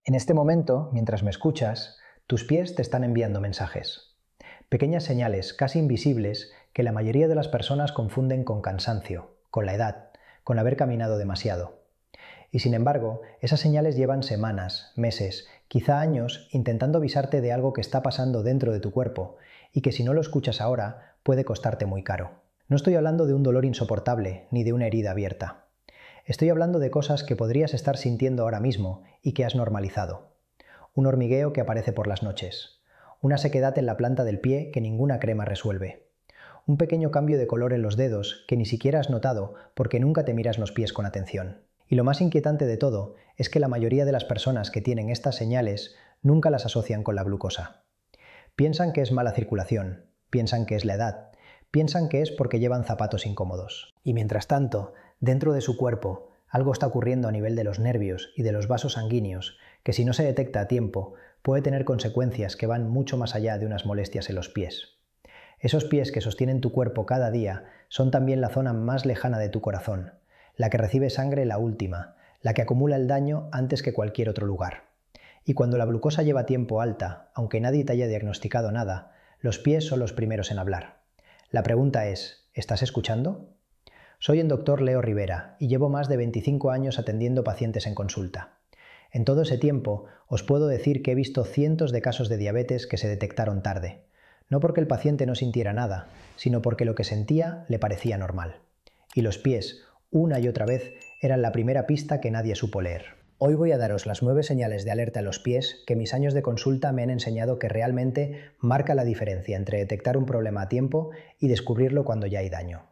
En este momento, mientras me escuchas, tus pies te están enviando mensajes. Pequeñas señales casi invisibles que la mayoría de las personas confunden con cansancio, con la edad, con haber caminado demasiado. Y sin embargo, esas señales llevan semanas, meses, quizá años intentando avisarte de algo que está pasando dentro de tu cuerpo y que si no lo escuchas ahora puede costarte muy caro. No estoy hablando de un dolor insoportable ni de una herida abierta. Estoy hablando de cosas que podrías estar sintiendo ahora mismo y que has normalizado. Un hormigueo que aparece por las noches. Una sequedad en la planta del pie que ninguna crema resuelve. Un pequeño cambio de color en los dedos que ni siquiera has notado porque nunca te miras los pies con atención. Y lo más inquietante de todo es que la mayoría de las personas que tienen estas señales nunca las asocian con la glucosa. Piensan que es mala circulación, piensan que es la edad, piensan que es porque llevan zapatos incómodos. Y mientras tanto, dentro de su cuerpo, algo está ocurriendo a nivel de los nervios y de los vasos sanguíneos que si no se detecta a tiempo puede tener consecuencias que van mucho más allá de unas molestias en los pies. Esos pies que sostienen tu cuerpo cada día son también la zona más lejana de tu corazón, la que recibe sangre la última, la que acumula el daño antes que cualquier otro lugar. Y cuando la glucosa lleva tiempo alta, aunque nadie te haya diagnosticado nada, los pies son los primeros en hablar. La pregunta es, ¿estás escuchando? Soy el Dr. Leo Rivera y llevo más de 25 años atendiendo pacientes en consulta. En todo ese tiempo os puedo decir que he visto cientos de casos de diabetes que se detectaron tarde, no porque el paciente no sintiera nada, sino porque lo que sentía le parecía normal. Y los pies, una y otra vez, eran la primera pista que nadie supo leer. Hoy voy a daros las 9 señales de alerta en los pies que mis años de consulta me han enseñado que realmente marca la diferencia entre detectar un problema a tiempo y descubrirlo cuando ya hay daño.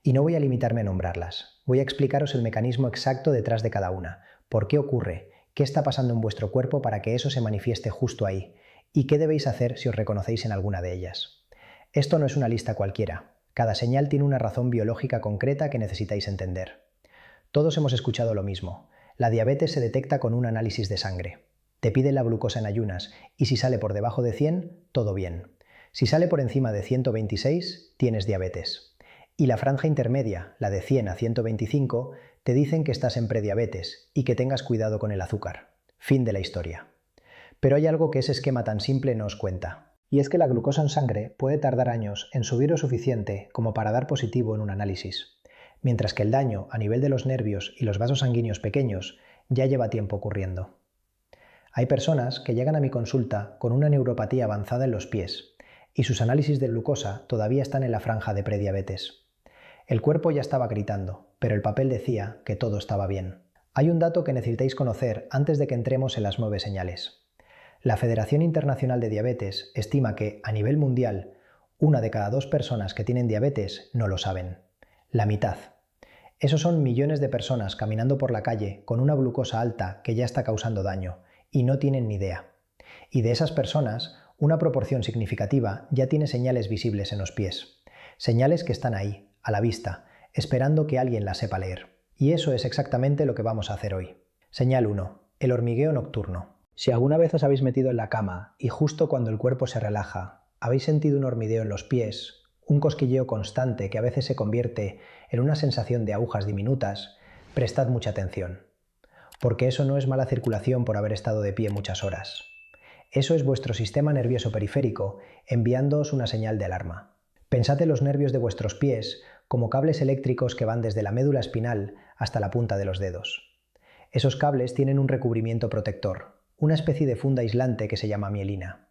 Y no voy a limitarme a nombrarlas, voy a explicaros el mecanismo exacto detrás de cada una, por qué ocurre, qué está pasando en vuestro cuerpo para que eso se manifieste justo ahí, y qué debéis hacer si os reconocéis en alguna de ellas. Esto no es una lista cualquiera, cada señal tiene una razón biológica concreta que necesitáis entender. Todos hemos escuchado lo mismo, la diabetes se detecta con un análisis de sangre. Te pide la glucosa en ayunas, y si sale por debajo de 100, todo bien. Si sale por encima de 126, tienes diabetes. Y la franja intermedia, la de 100 a 125, te dicen que estás en prediabetes y que tengas cuidado con el azúcar. Fin de la historia. Pero hay algo que ese esquema tan simple no os cuenta. Y es que la glucosa en sangre puede tardar años en subir lo suficiente como para dar positivo en un análisis, mientras que el daño a nivel de los nervios y los vasos sanguíneos pequeños ya lleva tiempo ocurriendo. Hay personas que llegan a mi consulta con una neuropatía avanzada en los pies y sus análisis de glucosa todavía están en la franja de prediabetes. El cuerpo ya estaba gritando, pero el papel decía que todo estaba bien. Hay un dato que necesitáis conocer antes de que entremos en las 9 señales. La Federación Internacional de Diabetes estima que, a nivel mundial, 1 de cada 2 personas que tienen diabetes no lo saben. La mitad. Esos son millones de personas caminando por la calle con una glucosa alta que ya está causando daño, y no tienen ni idea. Y de esas personas, una proporción significativa ya tiene señales visibles en los pies. Señales que están ahí, a la vista, esperando que alguien la sepa leer. Y eso es exactamente lo que vamos a hacer hoy. Señal 1. El hormigueo nocturno. Si alguna vez os habéis metido en la cama y justo cuando el cuerpo se relaja, habéis sentido un hormigueo en los pies, un cosquilleo constante que a veces se convierte en una sensación de agujas diminutas, prestad mucha atención. Porque eso no es mala circulación por haber estado de pie muchas horas. Eso es vuestro sistema nervioso periférico enviándoos una señal de alarma. Pensad en los nervios de vuestros pies como cables eléctricos que van desde la médula espinal hasta la punta de los dedos. Esos cables tienen un recubrimiento protector, una especie de funda aislante que se llama mielina.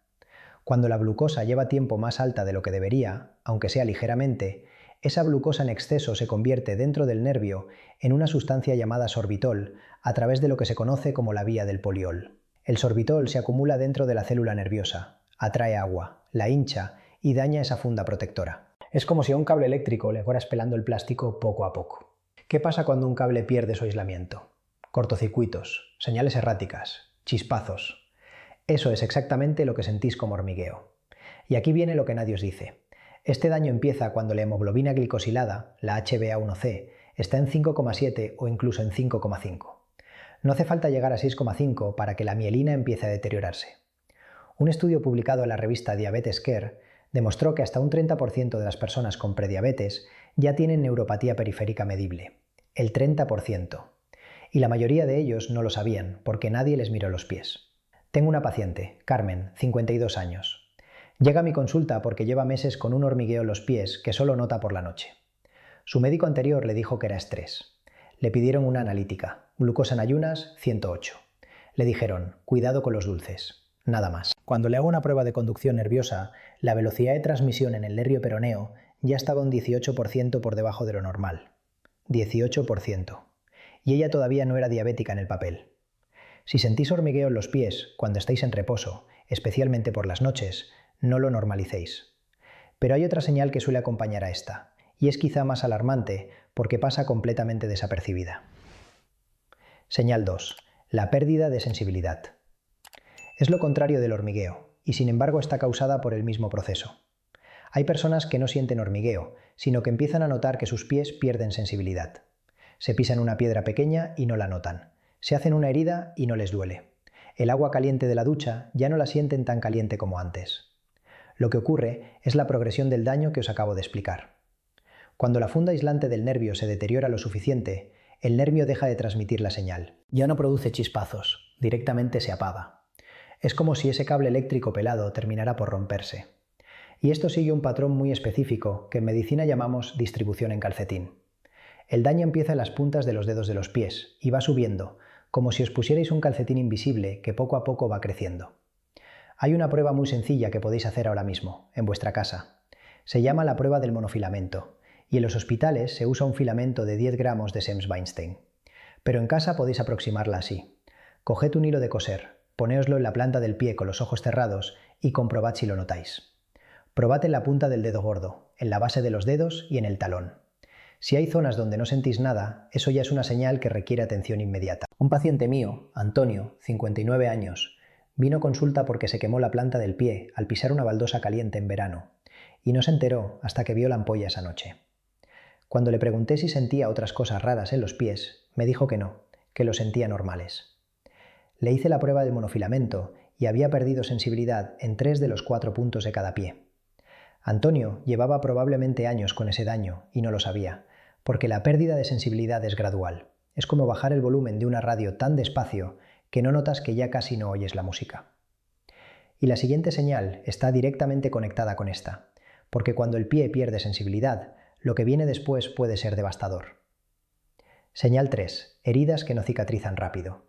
Cuando la glucosa lleva tiempo más alta de lo que debería, aunque sea ligeramente, esa glucosa en exceso se convierte dentro del nervio en una sustancia llamada sorbitol a través de lo que se conoce como la vía del poliol. El sorbitol se acumula dentro de la célula nerviosa, atrae agua, la hincha y daña esa funda protectora. Es como si a un cable eléctrico le fueras pelando el plástico poco a poco. ¿Qué pasa cuando un cable pierde su aislamiento? Cortocircuitos, señales erráticas, chispazos. Eso es exactamente lo que sentís como hormigueo. Y aquí viene lo que nadie os dice. Este daño empieza cuando la hemoglobina glicosilada, la HbA1c, está en 5,7 o incluso en 5,5. No hace falta llegar a 6,5 para que la mielina empiece a deteriorarse. Un estudio publicado en la revista Diabetes Care demostró que hasta un 30% de las personas con prediabetes ya tienen neuropatía periférica medible. El 30%. y la mayoría de ellos no lo sabían porque nadie les miró los pies. Tengo una paciente, Carmen, 52 años. Llega a mi consulta porque lleva meses con un hormigueo en los pies que solo nota por la noche. Su médico anterior le dijo que era estrés. Le pidieron una analítica, glucosa en ayunas 108. Le dijeron, cuidado con los dulces. Nada más. Cuando le hago una prueba de conducción nerviosa, la velocidad de transmisión en el nervio peroneo ya estaba un 18% por debajo de lo normal. 18%. Y ella todavía no era diabética en el papel. Si sentís hormigueo en los pies cuando estáis en reposo, especialmente por las noches, no lo normalicéis. Pero hay otra señal que suele acompañar a esta, y es quizá más alarmante porque pasa completamente desapercibida. Señal 2. La pérdida de sensibilidad. Es lo contrario del hormigueo, y sin embargo está causada por el mismo proceso. Hay personas que no sienten hormigueo, sino que empiezan a notar que sus pies pierden sensibilidad. Se pisan una piedra pequeña y no la notan. Se hacen una herida y no les duele. El agua caliente de la ducha ya no la sienten tan caliente como antes. Lo que ocurre es la progresión del daño que os acabo de explicar. Cuando la funda aislante del nervio se deteriora lo suficiente, el nervio deja de transmitir la señal. Ya no produce chispazos, directamente se apaga. Es como si ese cable eléctrico pelado terminara por romperse. Y esto sigue un patrón muy específico que en medicina llamamos distribución en calcetín. El daño empieza en las puntas de los dedos de los pies y va subiendo, como si os pusierais un calcetín invisible que poco a poco va creciendo. Hay una prueba muy sencilla que podéis hacer ahora mismo, en vuestra casa. Se llama la prueba del monofilamento, y en los hospitales se usa un filamento de 10 gramos de Semmes-Weinstein. Pero en casa podéis aproximarla así. Coged un hilo de coser, ponéoslo en la planta del pie con los ojos cerrados y comprobad si lo notáis. Probad en la punta del dedo gordo, en la base de los dedos y en el talón. Si hay zonas donde no sentís nada, eso ya es una señal que requiere atención inmediata. Un paciente mío, Antonio, 59 años, vino a consulta porque se quemó la planta del pie al pisar una baldosa caliente en verano, y no se enteró hasta que vio la ampolla esa noche. Cuando le pregunté si sentía otras cosas raras en los pies, me dijo que no, que lo sentía normales. Le hice la prueba del monofilamento y había perdido sensibilidad en 3 de los 4 puntos de cada pie. Antonio llevaba probablemente años con ese daño y no lo sabía, porque la pérdida de sensibilidad es gradual. Es como bajar el volumen de una radio tan despacio que no notas que ya casi no oyes la música. Y la siguiente señal está directamente conectada con esta, porque cuando el pie pierde sensibilidad, lo que viene después puede ser devastador. Señal 3. Heridas que no cicatrizan rápido.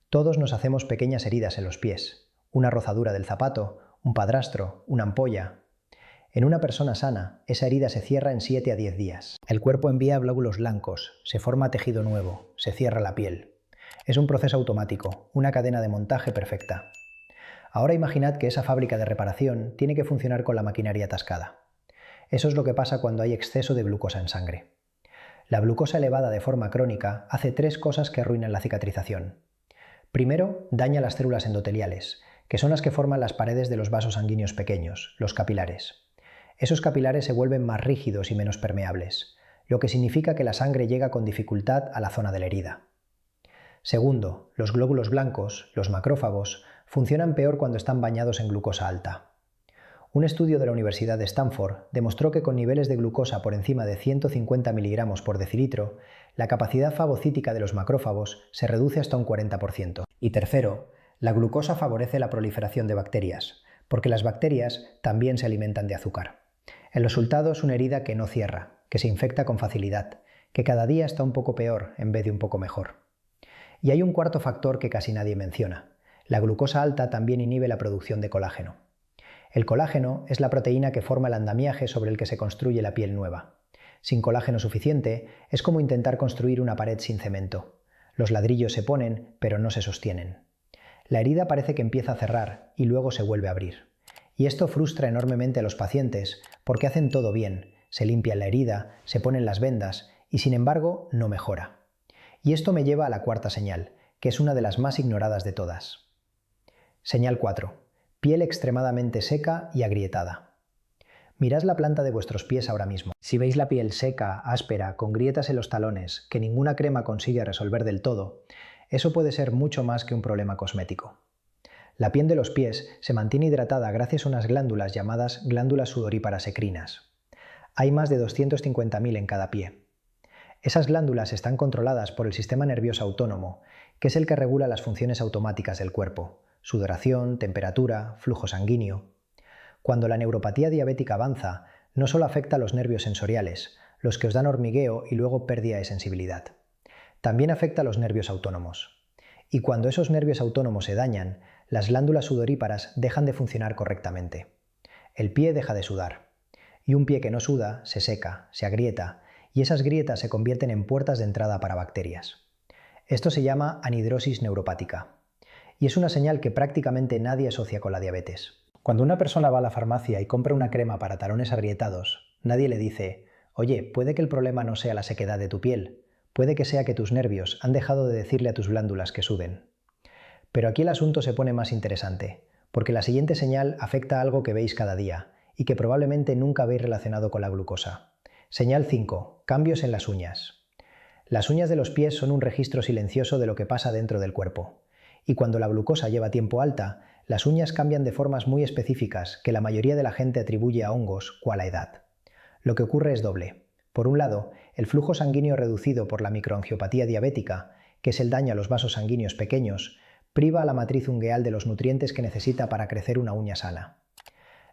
Todos nos hacemos pequeñas heridas en los pies, una rozadura del zapato, un padrastro, una ampolla. En una persona sana, esa herida se cierra en 7 a 10 días. El cuerpo envía glóbulos blancos, se forma tejido nuevo, se cierra la piel. Es un proceso automático, una cadena de montaje perfecta. Ahora imaginad que esa fábrica de reparación tiene que funcionar con la maquinaria atascada. Eso es lo que pasa cuando hay exceso de glucosa en sangre. La glucosa elevada de forma crónica hace 3 cosas que arruinan la cicatrización. Primero, daña las células endoteliales, que son las que forman las paredes de los vasos sanguíneos pequeños, los capilares. Esos capilares se vuelven más rígidos y menos permeables, lo que significa que la sangre llega con dificultad a la zona de la herida. Segundo, los glóbulos blancos, los macrófagos, funcionan peor cuando están bañados en glucosa alta. Un estudio de la Universidad de Stanford demostró que con niveles de glucosa por encima de 150 miligramos por decilitro, la capacidad fagocítica de los macrófagos se reduce hasta un 40%. Y tercero, la glucosa favorece la proliferación de bacterias, porque las bacterias también se alimentan de azúcar. El resultado es una herida que no cierra, que se infecta con facilidad, que cada día está un poco peor en vez de un poco mejor. Y hay un cuarto factor que casi nadie menciona. La glucosa alta también inhibe la producción de colágeno. El colágeno es la proteína que forma el andamiaje sobre el que se construye la piel nueva. Sin colágeno suficiente, es como intentar construir una pared sin cemento. Los ladrillos se ponen, pero no se sostienen. La herida parece que empieza a cerrar y luego se vuelve a abrir. Y esto frustra enormemente a los pacientes porque hacen todo bien, se limpian la herida, se ponen las vendas y sin embargo no mejora. Y esto me lleva a la cuarta señal, que es una de las más ignoradas de todas. Señal 4. Piel extremadamente seca y agrietada. Mirad la planta de vuestros pies ahora mismo. Si veis la piel seca, áspera, con grietas en los talones, que ninguna crema consigue resolver del todo, eso puede ser mucho más que un problema cosmético. La piel de los pies se mantiene hidratada gracias a unas glándulas llamadas glándulas sudoríparas ecrinas. Hay más de 250.000 en cada pie. Esas glándulas están controladas por el sistema nervioso autónomo, que es el que regula las funciones automáticas del cuerpo: sudoración, temperatura, flujo sanguíneo. Cuando la neuropatía diabética avanza, no solo afecta a los nervios sensoriales, los que os dan hormigueo y luego pérdida de sensibilidad. También afecta a los nervios autónomos. Y cuando esos nervios autónomos se dañan, las glándulas sudoríparas dejan de funcionar correctamente. El pie deja de sudar. Y un pie que no suda se seca, se agrieta, y esas grietas se convierten en puertas de entrada para bacterias. Esto se llama anhidrosis neuropática. Y es una señal que prácticamente nadie asocia con la diabetes. Cuando una persona va a la farmacia y compra una crema para talones agrietados, nadie le dice: oye, puede que el problema no sea la sequedad de tu piel, puede que sea que tus nervios han dejado de decirle a tus glándulas que suden. Pero aquí el asunto se pone más interesante, porque la siguiente señal afecta a algo que veis cada día y que probablemente nunca habéis relacionado con la glucosa. Señal 5. Cambios en las uñas. Las uñas de los pies son un registro silencioso de lo que pasa dentro del cuerpo. Y cuando la glucosa lleva tiempo alta, las uñas cambian de formas muy específicas que la mayoría de la gente atribuye a hongos o a la edad. Lo que ocurre es doble. Por un lado, el flujo sanguíneo reducido por la microangiopatía diabética, que es el daño a los vasos sanguíneos pequeños, priva a la matriz ungueal de los nutrientes que necesita para crecer una uña sana.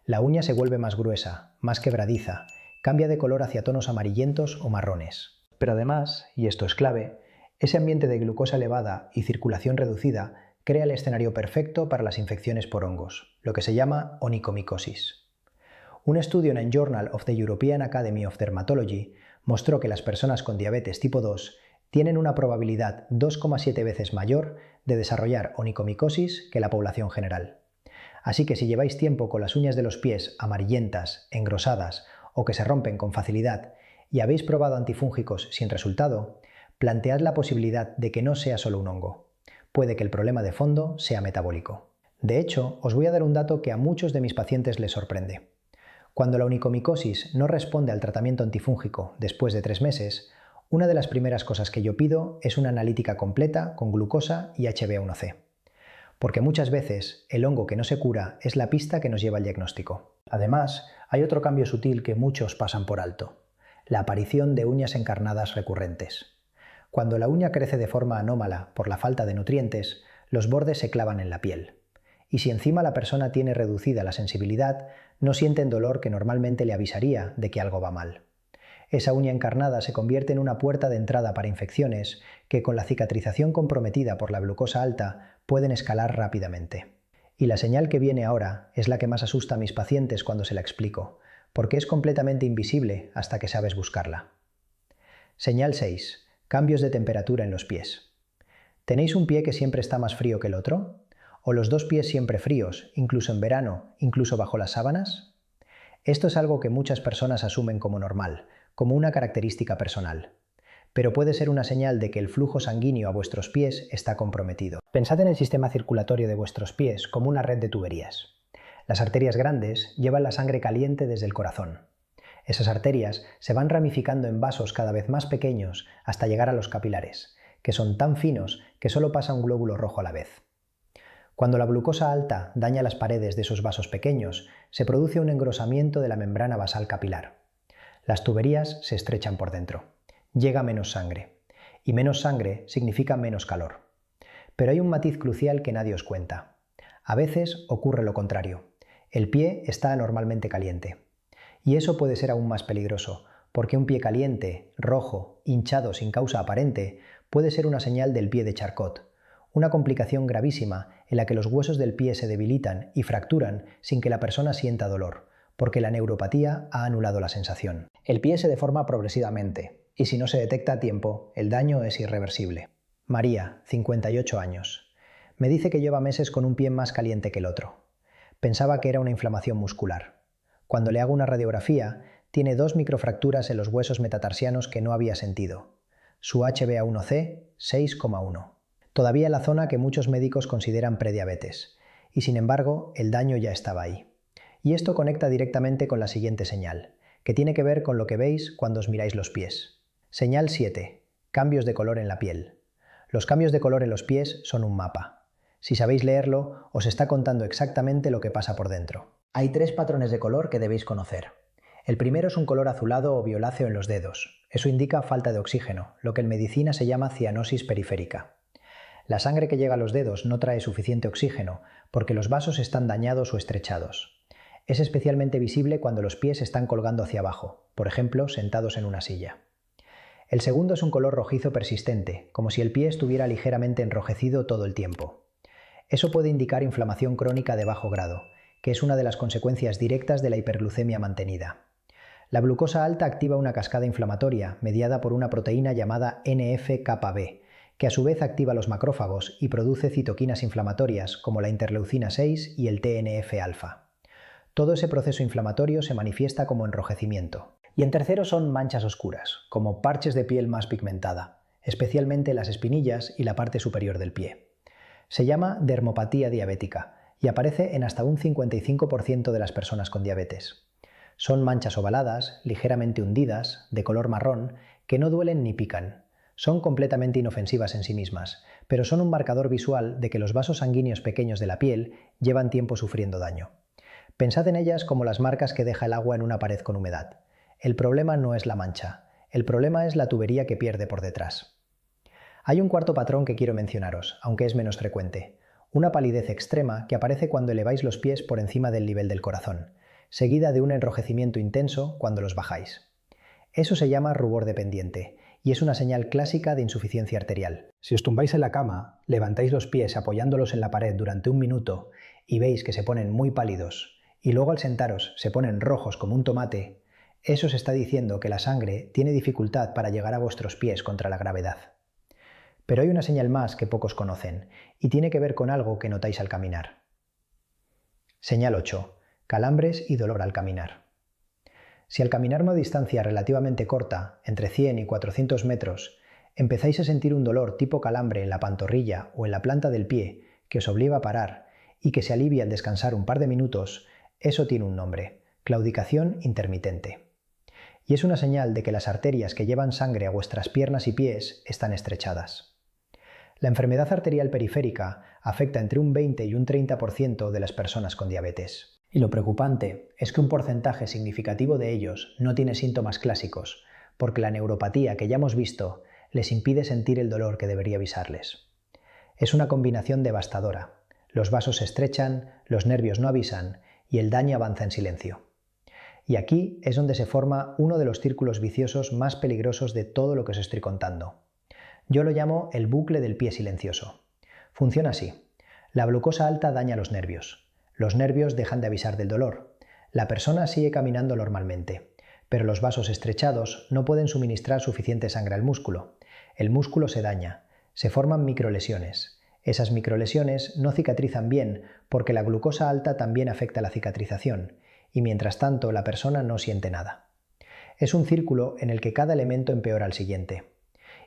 La uña se vuelve más gruesa, más quebradiza, cambia de color hacia tonos amarillentos o marrones. Pero además, y esto es clave, ese ambiente de glucosa elevada y circulación reducida crea el escenario perfecto para las infecciones por hongos, lo que se llama onicomicosis. Un estudio en el Journal of the European Academy of Dermatology mostró que las personas con diabetes tipo 2 tienen una probabilidad 2,7 veces mayor de desarrollar onicomicosis que la población general. Así que si lleváis tiempo con las uñas de los pies amarillentas, engrosadas o que se rompen con facilidad y habéis probado antifúngicos sin resultado, plantead la posibilidad de que no sea solo un hongo. Puede que el problema de fondo sea metabólico. De hecho, os voy a dar un dato que a muchos de mis pacientes les sorprende. Cuando la onicomicosis no responde al tratamiento antifúngico después de 3 meses, una de las primeras cosas que yo pido es una analítica completa con glucosa y HbA1c. Porque muchas veces el hongo que no se cura es la pista que nos lleva al diagnóstico. Además, hay otro cambio sutil que muchos pasan por alto: la aparición de uñas encarnadas recurrentes. Cuando la uña crece de forma anómala por la falta de nutrientes, los bordes se clavan en la piel. Y si encima la persona tiene reducida la sensibilidad, no sienten dolor que normalmente le avisaría de que algo va mal. Esa uña encarnada se convierte en una puerta de entrada para infecciones que, con la cicatrización comprometida por la glucosa alta, pueden escalar rápidamente. Y la señal que viene ahora es la que más asusta a mis pacientes cuando se la explico, porque es completamente invisible hasta que sabes buscarla. Señal 6. Cambios de temperatura en los pies. ¿Tenéis un pie que siempre está más frío que el otro? ¿O los dos pies siempre fríos, incluso en verano, incluso bajo las sábanas? Esto es algo que muchas personas asumen como normal, como una característica personal. Pero puede ser una señal de que el flujo sanguíneo a vuestros pies está comprometido. Pensad en el sistema circulatorio de vuestros pies como una red de tuberías. Las arterias grandes llevan la sangre caliente desde el corazón. Esas arterias se van ramificando en vasos cada vez más pequeños hasta llegar a los capilares, que son tan finos que solo pasa un glóbulo rojo a la vez. Cuando la glucosa alta daña las paredes de esos vasos pequeños, se produce un engrosamiento de la membrana basal capilar. Las tuberías se estrechan por dentro. Llega menos sangre. Y menos sangre significa menos calor. Pero hay un matiz crucial que nadie os cuenta. A veces ocurre lo contrario. El pie está anormalmente caliente. Y eso puede ser aún más peligroso, porque un pie caliente, rojo, hinchado sin causa aparente, puede ser una señal del pie de Charcot, una complicación gravísima en la que los huesos del pie se debilitan y fracturan sin que la persona sienta dolor, porque la neuropatía ha anulado la sensación. El pie se deforma progresivamente, y si no se detecta a tiempo, el daño es irreversible. María, 58 años. Me dice que lleva meses con un pie más caliente que el otro. Pensaba que era una inflamación muscular. Cuando le hago una radiografía, tiene 2 microfracturas en los huesos metatarsianos que no había sentido. Su HbA1c, 6,1. Todavía en la zona que muchos médicos consideran prediabetes, y sin embargo el daño ya estaba ahí. Y esto conecta directamente con la siguiente señal, que tiene que ver con lo que veis cuando os miráis los pies. Señal 7. Cambios de color en la piel. Los cambios de color en los pies son un mapa. Si sabéis leerlo, os está contando exactamente lo que pasa por dentro. Hay 3 patrones de color que debéis conocer. El primero es un color azulado o violáceo en los dedos. Eso indica falta de oxígeno, lo que en medicina se llama cianosis periférica. La sangre que llega a los dedos no trae suficiente oxígeno porque los vasos están dañados o estrechados. Es especialmente visible cuando los pies están colgando hacia abajo, por ejemplo, sentados en una silla. El segundo es un color rojizo persistente, como si el pie estuviera ligeramente enrojecido todo el tiempo. Eso puede indicar inflamación crónica de bajo grado, que es una de las consecuencias directas de la hiperglucemia mantenida. La glucosa alta activa una cascada inflamatoria mediada por una proteína llamada NF-κB, que a su vez activa los macrófagos y produce citoquinas inflamatorias como la interleucina 6 y el TNF-alfa. Todo ese proceso inflamatorio se manifiesta como enrojecimiento. Y en tercero son manchas oscuras, como parches de piel más pigmentada, especialmente las espinillas y la parte superior del pie. Se llama dermopatía diabética y aparece en hasta un 55% de las personas con diabetes. Son manchas ovaladas, ligeramente hundidas, de color marrón, que no duelen ni pican. Son completamente inofensivas en sí mismas, pero son un marcador visual de que los vasos sanguíneos pequeños de la piel llevan tiempo sufriendo daño. Pensad en ellas como las marcas que deja el agua en una pared con humedad. El problema no es la mancha, el problema es la tubería que pierde por detrás. Hay un cuarto patrón que quiero mencionaros, aunque es menos frecuente. Una palidez extrema que aparece cuando eleváis los pies por encima del nivel del corazón, seguida de un enrojecimiento intenso cuando los bajáis. Eso se llama rubor dependiente y es una señal clásica de insuficiencia arterial. Si os tumbáis en la cama, levantáis los pies apoyándolos en la pared durante un minuto y veis que se ponen muy pálidos y luego al sentaros se ponen rojos como un tomate, eso os está diciendo que la sangre tiene dificultad para llegar a vuestros pies contra la gravedad. Pero hay una señal más que pocos conocen y tiene que ver con algo que notáis al caminar. Señal 8. Calambres y dolor al caminar. Si al caminar una distancia relativamente corta, entre 100 y 400 metros, empezáis a sentir un dolor tipo calambre en la pantorrilla o en la planta del pie que os obliga a parar y que se alivia al descansar un par de minutos, eso tiene un nombre: claudicación intermitente. Y es una señal de que las arterias que llevan sangre a vuestras piernas y pies están estrechadas. La enfermedad arterial periférica afecta entre un 20 y un 30% de las personas con diabetes. Y lo preocupante es que un porcentaje significativo de ellos no tiene síntomas clásicos, porque la neuropatía que ya hemos visto les impide sentir el dolor que debería avisarles. Es una combinación devastadora. Los vasos se estrechan, los nervios no avisan y el daño avanza en silencio. Y aquí es donde se forma uno de los círculos viciosos más peligrosos de todo lo que os estoy contando. Yo lo llamo el bucle del pie silencioso. Funciona así. La glucosa alta daña los nervios. Los nervios dejan de avisar del dolor. La persona sigue caminando normalmente, pero los vasos estrechados no pueden suministrar suficiente sangre al músculo. El músculo se daña, se forman microlesiones. Esas microlesiones no cicatrizan bien porque la glucosa alta también afecta la cicatrización, y mientras tanto la persona no siente nada. Es un círculo en el que cada elemento empeora al siguiente.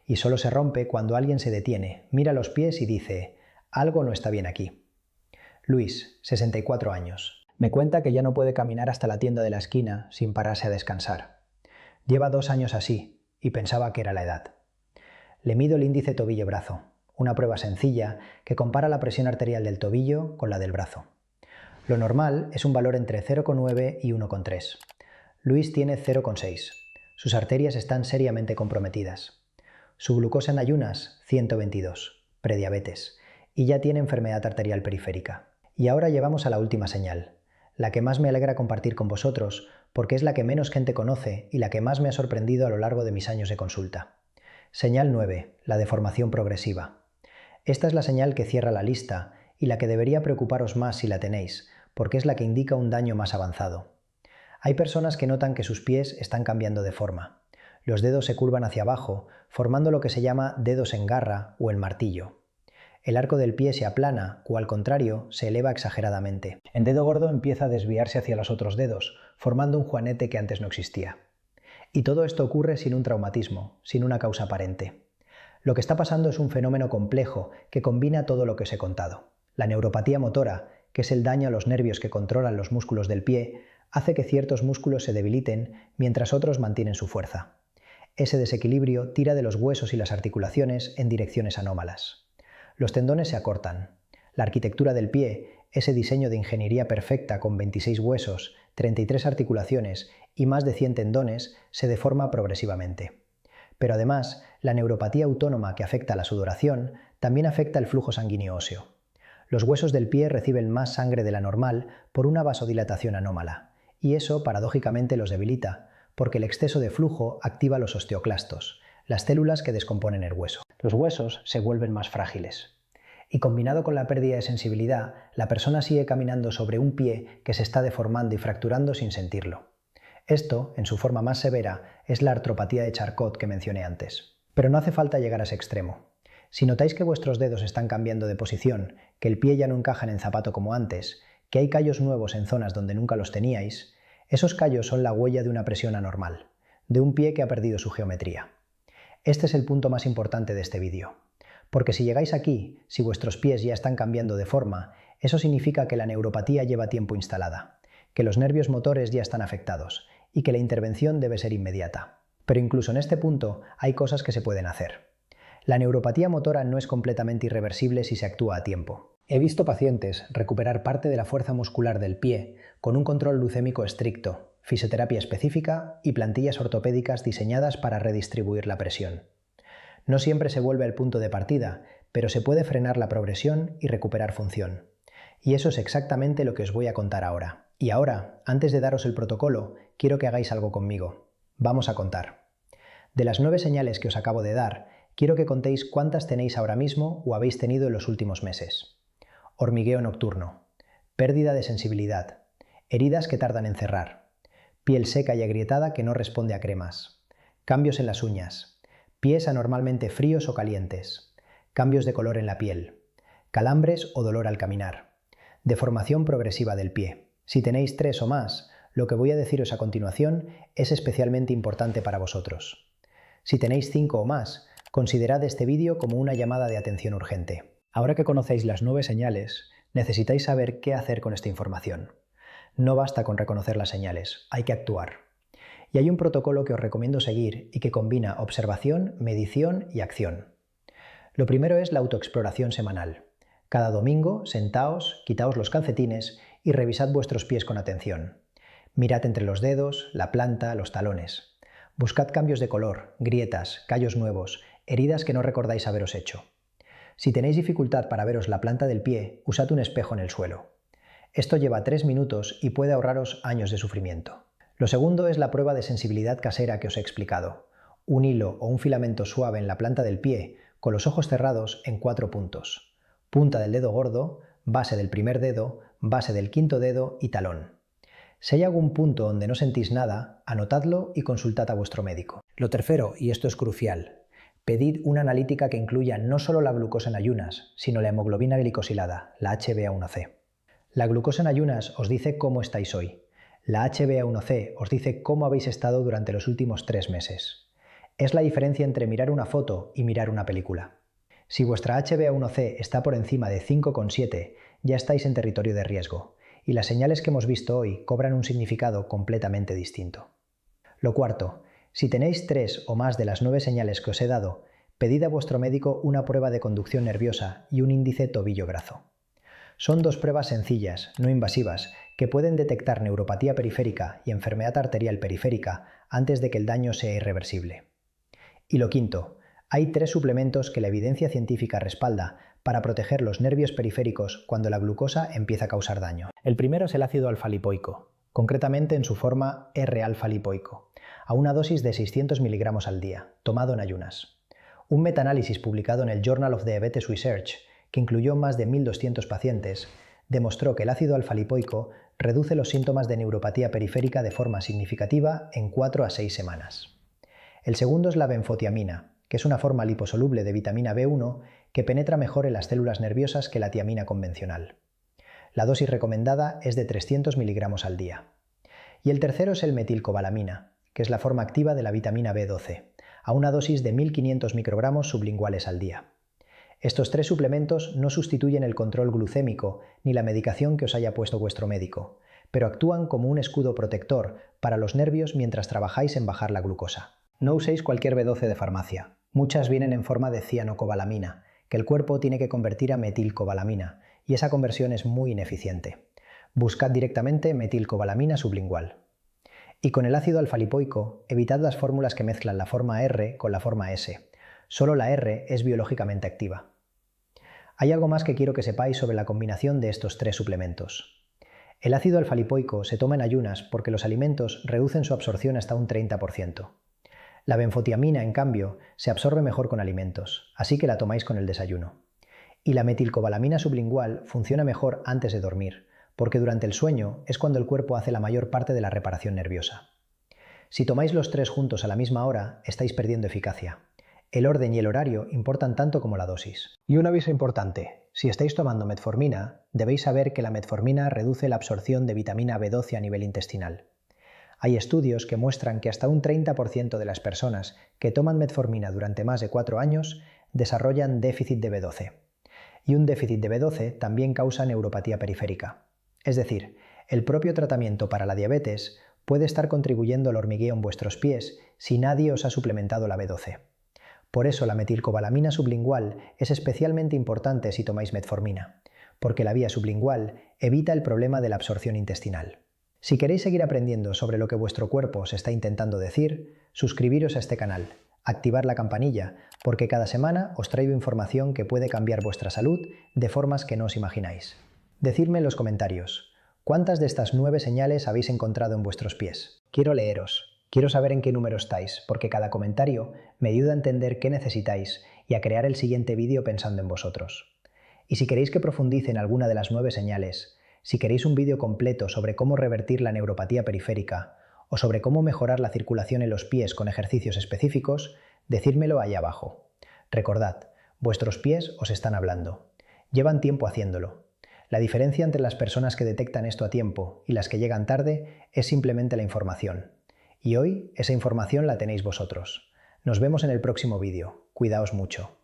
Y solo se rompe cuando alguien se detiene, mira los pies y dice: algo no está bien aquí. Luis, 64 años. Me cuenta que ya no puede caminar hasta la tienda de la esquina sin pararse a descansar. Lleva 2 años así y pensaba que era la edad. Le mido el índice tobillo-brazo, una prueba sencilla que compara la presión arterial del tobillo con la del brazo. Lo normal es un valor entre 0,9 y 1,3. Luis tiene 0,6. Sus arterias están seriamente comprometidas. Su glucosa en ayunas, 122, prediabetes, y ya tiene enfermedad arterial periférica. Y ahora llevamos a la última señal, la que más me alegra compartir con vosotros porque es la que menos gente conoce y la que más me ha sorprendido a lo largo de mis años de consulta. Señal 9, la deformación progresiva. Esta es la señal que cierra la lista y la que debería preocuparos más si la tenéis, porque es la que indica un daño más avanzado. Hay personas que notan que sus pies están cambiando de forma. Los dedos se curvan hacia abajo, formando lo que se llama dedos en garra o el martillo. El arco del pie se aplana o, al contrario, se eleva exageradamente. El dedo gordo empieza a desviarse hacia los otros dedos, formando un juanete que antes no existía. Y todo esto ocurre sin un traumatismo, sin una causa aparente. Lo que está pasando es un fenómeno complejo que combina todo lo que os he contado. La neuropatía motora, que es el daño a los nervios que controlan los músculos del pie, hace que ciertos músculos se debiliten mientras otros mantienen su fuerza. Ese desequilibrio tira de los huesos y las articulaciones en direcciones anómalas. Los tendones se acortan. La arquitectura del pie ese diseño de ingeniería perfecta con 26 huesos, 33 articulaciones y más de 100 tendones, se deforma progresivamente. Pero además, la neuropatía autónoma que afecta a la sudoración también afecta el flujo sanguíneo óseo. Los huesos del pie reciben más sangre de la normal por una vasodilatación anómala, y eso paradójicamente los debilita, porque el exceso de flujo activa los osteoclastos, las células que descomponen el hueso. Los huesos se vuelven más frágiles. Y combinado con la pérdida de sensibilidad, la persona sigue caminando sobre un pie que se está deformando y fracturando sin sentirlo. Esto, en su forma más severa, es la artropatía de Charcot que mencioné antes. Pero no hace falta llegar a ese extremo. Si notáis que vuestros dedos están cambiando de posición, que el pie ya no encaja en el zapato como antes, que hay callos nuevos en zonas donde nunca los teníais, esos callos son la huella de una presión anormal, de un pie que ha perdido su geometría. Este es el punto más importante de este vídeo. Porque si llegáis aquí, si vuestros pies ya están cambiando de forma, eso significa que la neuropatía lleva tiempo instalada, que los nervios motores ya están afectados y que la intervención debe ser inmediata. Pero incluso en este punto hay cosas que se pueden hacer. La neuropatía motora no es completamente irreversible si se actúa a tiempo. He visto pacientes recuperar parte de la fuerza muscular del pie con un control glucémico estricto, fisioterapia específica y plantillas ortopédicas diseñadas para redistribuir la presión. No siempre se vuelve al punto de partida, pero se puede frenar la progresión y recuperar función. Y eso es exactamente lo que os voy a contar ahora. Y ahora, antes de daros el protocolo, quiero que hagáis algo conmigo. Vamos a contar. De las 9 señales que os acabo de dar, quiero que contéis cuántas tenéis ahora mismo o habéis tenido en los últimos meses. Hormigueo nocturno, pérdida de sensibilidad, heridas que tardan en cerrar, piel seca y agrietada que no responde a cremas, cambios en las uñas, pies anormalmente fríos o calientes, cambios de color en la piel, calambres o dolor al caminar, deformación progresiva del pie. Si tenéis 3 o más, lo que voy a deciros a continuación es especialmente importante para vosotros. Si tenéis 5 o más, considerad este vídeo como una llamada de atención urgente. Ahora que conocéis las 9 señales, necesitáis saber qué hacer con esta información. No basta con reconocer las señales, hay que actuar. Y hay un protocolo que os recomiendo seguir y que combina observación, medición y acción. Lo primero es la autoexploración semanal. Cada domingo, sentaos, quitaos los calcetines y revisad vuestros pies con atención. Mirad entre los dedos, la planta, los talones. Buscad cambios de color, grietas, callos nuevos, heridas que no recordáis haberos hecho. Si tenéis dificultad para veros la planta del pie, usad un espejo en el suelo. Esto lleva 3 minutos y puede ahorraros años de sufrimiento. Lo segundo es la prueba de sensibilidad casera que os he explicado. Un hilo o un filamento suave en la planta del pie, con los ojos cerrados en 4 puntos. Punta del dedo gordo, base del primer dedo, base del quinto dedo y talón. Si hay algún punto donde no sentís nada, anotadlo y consultad a vuestro médico. Lo tercero, y esto es crucial, pedid una analítica que incluya no solo la glucosa en ayunas, sino la hemoglobina glicosilada, la HbA1c. La glucosa en ayunas os dice cómo estáis hoy. La HbA1c os dice cómo habéis estado durante los últimos 3 meses. Es la diferencia entre mirar una foto y mirar una película. Si vuestra HbA1c está por encima de 5,7, ya estáis en territorio de riesgo, y las señales que hemos visto hoy cobran un significado completamente distinto. Lo cuarto, si tenéis 3 o más de las 9 señales que os he dado, pedid a vuestro médico una prueba de conducción nerviosa y un índice tobillo-brazo. Son 2 pruebas sencillas, no invasivas, que pueden detectar neuropatía periférica y enfermedad arterial periférica antes de que el daño sea irreversible. Y lo quinto, hay 3 suplementos que la evidencia científica respalda para proteger los nervios periféricos cuando la glucosa empieza a causar daño. El primero es el ácido alfa-lipoico, concretamente en su forma R-alfa-lipoico, a una dosis de 600 mg al día, tomado en ayunas. Un metaanálisis publicado en el Journal of Diabetes Research, que incluyó más de 1.200 pacientes, demostró que el ácido alfa-lipoico reduce los síntomas de neuropatía periférica de forma significativa en 4 a 6 semanas. El segundo es la benfotiamina, que es una forma liposoluble de vitamina B1 que penetra mejor en las células nerviosas que la tiamina convencional. La dosis recomendada es de 300 mg al día. Y el tercero es el metilcobalamina, que es la forma activa de la vitamina B12, a una dosis de 1.500 microgramos sublinguales al día. Estos 3 suplementos no sustituyen el control glucémico ni la medicación que os haya puesto vuestro médico, pero actúan como un escudo protector para los nervios mientras trabajáis en bajar la glucosa. No uséis cualquier B12 de farmacia. Muchas vienen en forma de cianocobalamina, que el cuerpo tiene que convertir a metilcobalamina, y esa conversión es muy ineficiente. Buscad directamente metilcobalamina sublingual. Y con el ácido alfa-lipoico, evitad las fórmulas que mezclan la forma R con la forma S. Solo la R es biológicamente activa. Hay algo más que quiero que sepáis sobre la combinación de estos tres suplementos. El ácido alfa-lipoico se toma en ayunas porque los alimentos reducen su absorción hasta un 30%. La benfotiamina, en cambio, se absorbe mejor con alimentos, así que la tomáis con el desayuno. Y la metilcobalamina sublingual funciona mejor antes de dormir, porque durante el sueño es cuando el cuerpo hace la mayor parte de la reparación nerviosa. Si tomáis los tres juntos a la misma hora, estáis perdiendo eficacia. El orden y el horario importan tanto como la dosis. Y un aviso importante: si estáis tomando metformina, debéis saber que la metformina reduce la absorción de vitamina B12 a nivel intestinal. Hay estudios que muestran que hasta un 30% de las personas que toman metformina durante más de 4 años desarrollan déficit de B12. Y un déficit de B12 también causa neuropatía periférica. Es decir, el propio tratamiento para la diabetes puede estar contribuyendo al hormigueo en vuestros pies si nadie os ha suplementado la B12. Por eso la metilcobalamina sublingual es especialmente importante si tomáis metformina, porque la vía sublingual evita el problema de la absorción intestinal. Si queréis seguir aprendiendo sobre lo que vuestro cuerpo os está intentando decir, suscribiros a este canal, activar la campanilla, porque cada semana os traigo información que puede cambiar vuestra salud de formas que no os imagináis. Decidme en los comentarios, ¿cuántas de estas 9 señales habéis encontrado en vuestros pies? Quiero leeros. Quiero saber en qué número estáis, porque cada comentario me ayuda a entender qué necesitáis y a crear el siguiente vídeo pensando en vosotros. Y si queréis que profundice en alguna de las 9 señales, si queréis un vídeo completo sobre cómo revertir la neuropatía periférica o sobre cómo mejorar la circulación en los pies con ejercicios específicos, decídmelo ahí abajo. Recordad, vuestros pies os están hablando. Llevan tiempo haciéndolo. La diferencia entre las personas que detectan esto a tiempo y las que llegan tarde es simplemente la información. Y hoy esa información la tenéis vosotros. Nos vemos en el próximo vídeo. Cuidaos mucho.